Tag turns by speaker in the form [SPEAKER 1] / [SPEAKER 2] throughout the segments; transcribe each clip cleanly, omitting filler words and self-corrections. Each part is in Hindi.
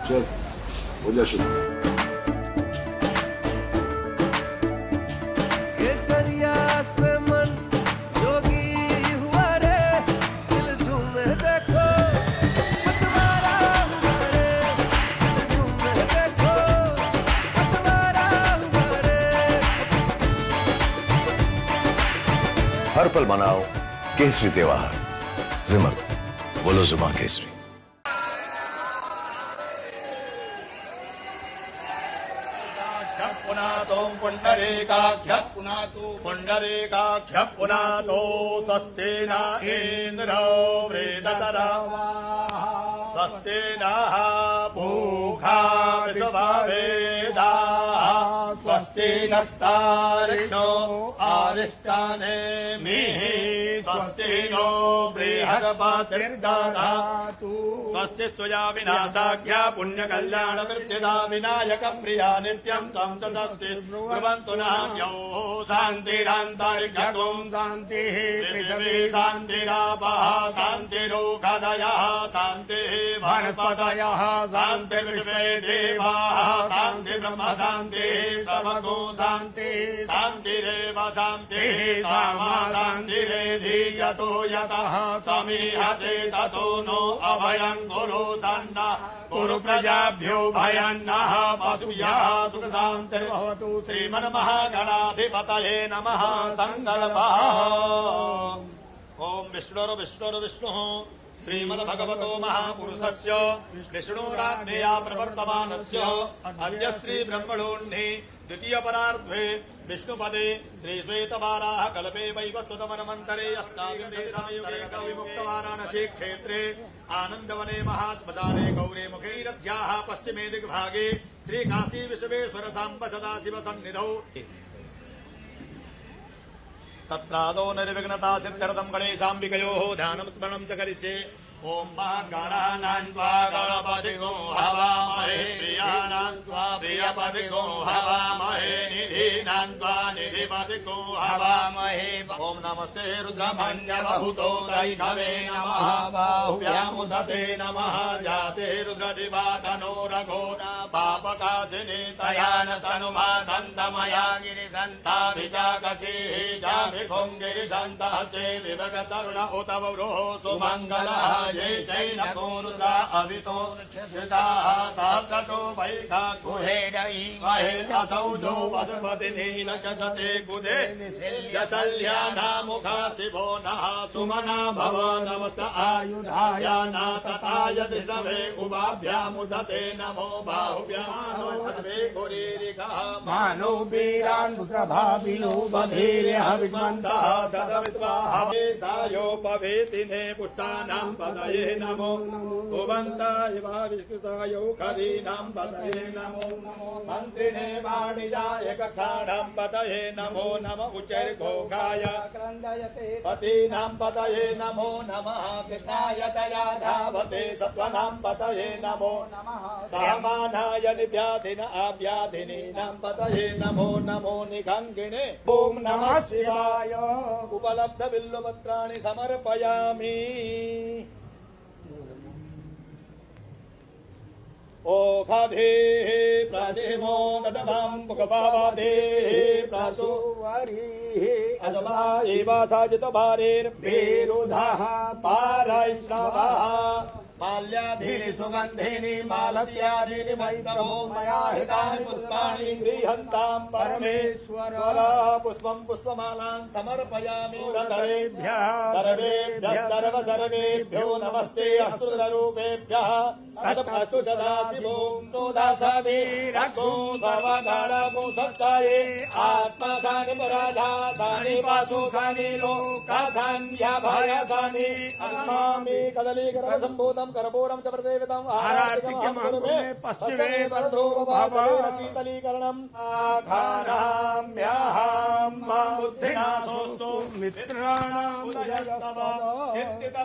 [SPEAKER 1] चल हो जा शुरू।
[SPEAKER 2] केसरिया से मन जोगी हुआ रे, दिल झूमे देखो पतवारा हुआ रे, दिल झूमे देखो पतवारा हुआ रे।
[SPEAKER 3] हर पल मनाओ केसरी त्योहार। विमल, बोलो जुबान केसरी।
[SPEAKER 4] पुंडरीकाख्य पुनातो स्वस्ति न इंद्रो वृद्धतरवा स्वस्ति नः पूषा विश्ववेदाः स्वस्ति नस्तारिणो अरिष्टानेमिः स्वस्ति नो बृहस्पतिर्दधातु स्वस्ति स्तुया विनाशाख्या पुण्यकल्याण वृद्धिदा विनायक प्रिया नित्यं त्वं च स्वस्ति ब्रुवन्तु नः द्यौः शान्तिरन्तरिक्षं शान्तिः पृथिवी शान्तिरापः शान्तिरोषधयः शान्तिः वनस्पतयः शान्तिर्विश्वे देवाः शान्तिर्ब्रह्म शान्तिः सर्वगो शान्तिः शान्तिरेव शान्तिः सामा शान्तिरेधि यतो यतः समीहते ततो नो अभयं कुरु सन्नः कुरु प्रजाभ्यो भयन्नः पशुभ्यः सुख शान्तिर्भवतु। श्रीमन्महागणाधिपतये नमः। सङ्कल्पः ॐ विष्णुः श्रीमद्भगवतो महापुरुषस्य विष्णुराज्ञया प्रवर्तमानस्य अद्य श्रीब्रह्मणोऽह्नि द्वितीयपरार्धे विष्णुपदे श्रीश्वेतवाराह कल्पे वैवस्वतमन्वन्तरे अष्टाविंशतिमुक्तवाराणसी क्षेत्रे आनन्दवने महाश्मशाने गौरे मुखैरथ्याः पश्चिमे दिग्भागे श्रीकाशी विश्वेश्वर साम्ब सदाशिव सन्निधौ तत्रादौ निर्विघ्नता सिद्ध्यर्थं गणेशाम्बिकयोः ध्यानं स्मरणं च करिष्ये। ॐ गणानां त्वा गणपतिगो हवामहे प्रियाणां त्वा प्रियपतिगो हवामहे निधीनां त्वा निधिपतिगो हवामहे। ॐ नमस्ते रुद्रभञ्जबहुतो दैघवे नमः बाहुभ्यामुदते नमः जाते रुद्रजिवातनो रघोना पापकाशिनी तया न तनुमा सन्तमया गिरिसन्ताभिजाकशीः जाभिघुं गिरिसन्तहस्ते विभगतरुण उत वरोः सुमङ्गलः जय चैनको रुद्रा अवितो श्रिताः सहस्रतो वैखा गुहेडयी महेशसौ जो वसुपति नीलजगते गुदे यशल्यानामुखा शिवो नः सुमना भव नमस्त आयुधाय नातताय दृष्टवे उभाभ्यामुदते नमो बाहुभ्यानो हरे गुरीरिकः मानो वीरान् पुत्रभाविनो बधीर्यः विद्वन्तः सदविद्वाः सायोपवेतिने पुष्टानां पदये नमो भुवन्ताय वा विष्कृताय खरीणां पदये नमो मन्त्रिणे वाणिजाय कक्षाणां पदये नमो नम उच्चैर्घोषाय पतीनां पदये नमो नमः कृष्णाय तया धावते सत्त्वानां पदये नमो नमः सामानाय निव्याधिन आव्याधिनीनां पदये नमो नमो निगङ्गिणे ॐ नमः शिवाय उपलब्ध बिल्वपत्राणि समर्पयामि। ओखभिः प्रतिमो ददभां पुकपावादेः प्रसुवरिः अजवा एवाथाजितभारेर्भेरुधः पारैष्णवः माल्याधीनि सुगन्धिनि मालत्यादीनि वैतरो मया हितानि पुष्पाणि गृह्यन्तां परमेश्वर पुष्पं पुष्पमालां समर्पयामि सर्वेभ्यः सर्वेभ्यो नमस्ते अस्तुतरूपेभ्यः तदस्तु सदाशिवो दासवीरको सर्वगणको सत्ताये आत्मधानि पराधानि पाशुधानि लोकाधान्यभयधानि अन्मामि कदलीकरसम्भूतं करपूरं च प्रदेवतं पश्चिमे वरदो शीतलीकरणम् आघाराम्याहं बुद्धिनाथोऽस्तु मित्राणां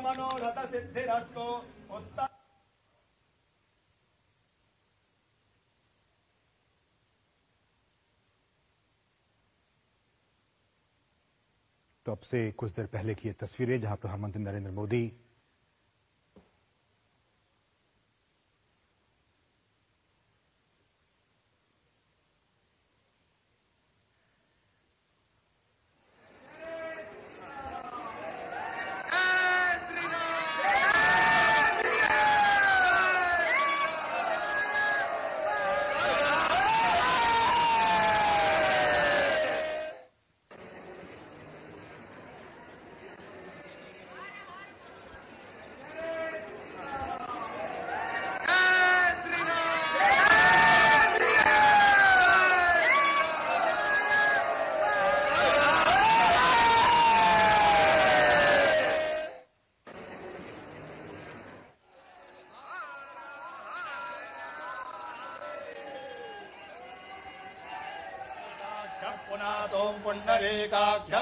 [SPEAKER 4] मनोरथ सिद्धिरस्तु।
[SPEAKER 5] तो अब से कुछ देर पहले की ये तस्वीरें जहां प्रधानमंत्री नरेंद्र मोदी
[SPEAKER 4] पुनातो पुण्डरीकाख्य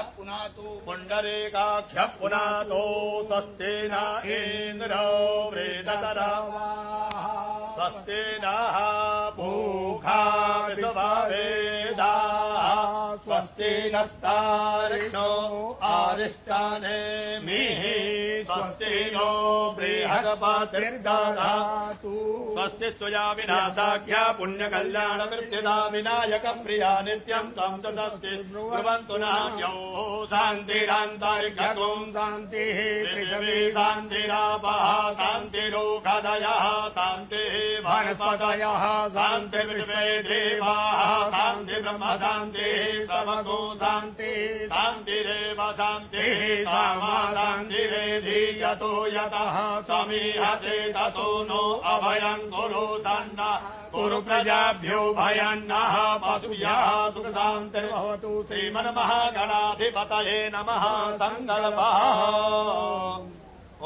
[SPEAKER 4] पुनातो स्वस्ति न इन्द्रो वृद्धतरावा स्वस्ति नः पूषा विश्ववेदाः स्वस्ति नस्तार्क्ष्यो अरिष्टानेमिः स्वस्ति नो बृहस्पतिर्दधातु स्वस्ति स्वया विनाशाख्या पुण्यकल्याणवृद्धिदा विनायक प्रिया नित्यं त्वं च सत्ति ब्रुवन्तु नः यौः शान्तिरान्तरिक्षगुं शान्तिः पृथिवी शान्तिरापः शान्तिरोषधयः शान्तिः वनस्पतयः शान्तिर्विश्वे देवाः शान्ति ब्रह्म शान्तिः सर्वतो शान्तिः शान्तिरेव शान्तिः सामा शान्तिरेधि यतो यतः समीहसे ततो नो अभयं कुरु सन्नः कुरु प्रजाभ्यो भयन्नः पशुभ्यः सुख शान्तिर्भवतु श्रीमन्महागणाधिपतये नमः सङ्कल्पः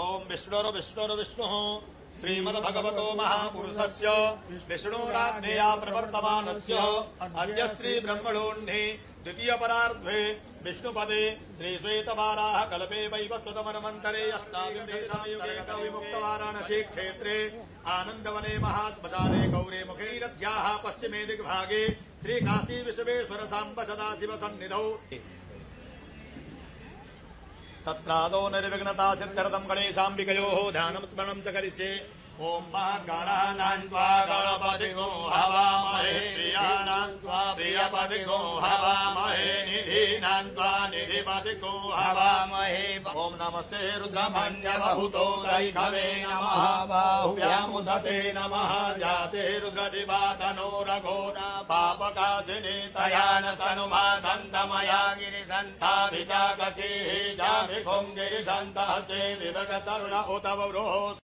[SPEAKER 4] ॐ विष्णुः श्रीमद्भगवतो महापुरुषस्य विष्णुराज्ञया प्रवर्तमानस्य अद्य श्रीब्रह्मणोऽह्नि द्वितीयपरार्धे विष्णुपदे श्रीश्वेतवाराह कल्पे वैवस्वतमन्वन्तरे अष्टाविंशतिमुक्तवाराणसी क्षेत्रे आनन्दवने महाश्मशाने गौरे मुखैरथ्याः पश्चिमे दिग्भागे श्रीकाशी विश्वेश्वर साम्ब सदाशिव सन्निधौ तत्रादौ निर्विघ्नता सिद्ध्यर्थं गणेशाम्बिकयोः ध्यानं स्मरणं च करिष्ये ॐ गणानान्त्वा गणपतिगो हवामहे प्रियाणान्त्वा प्रियपतिगो हवामहे निधीनान्त्वा निधिपतिगो हवामहे ॐ नमस्ते रुद्रमन्यबहुतो दैघवे नमः बाहुव्यामुदते नमः जाते रुद्रदिवातनो रघोना पापकाशिनी तयान सनुमा सन्तमया गिरिसन्ताभिजाकशीः जाभिखुं गिरिसन्तः ते विभगतरुण उत वरोः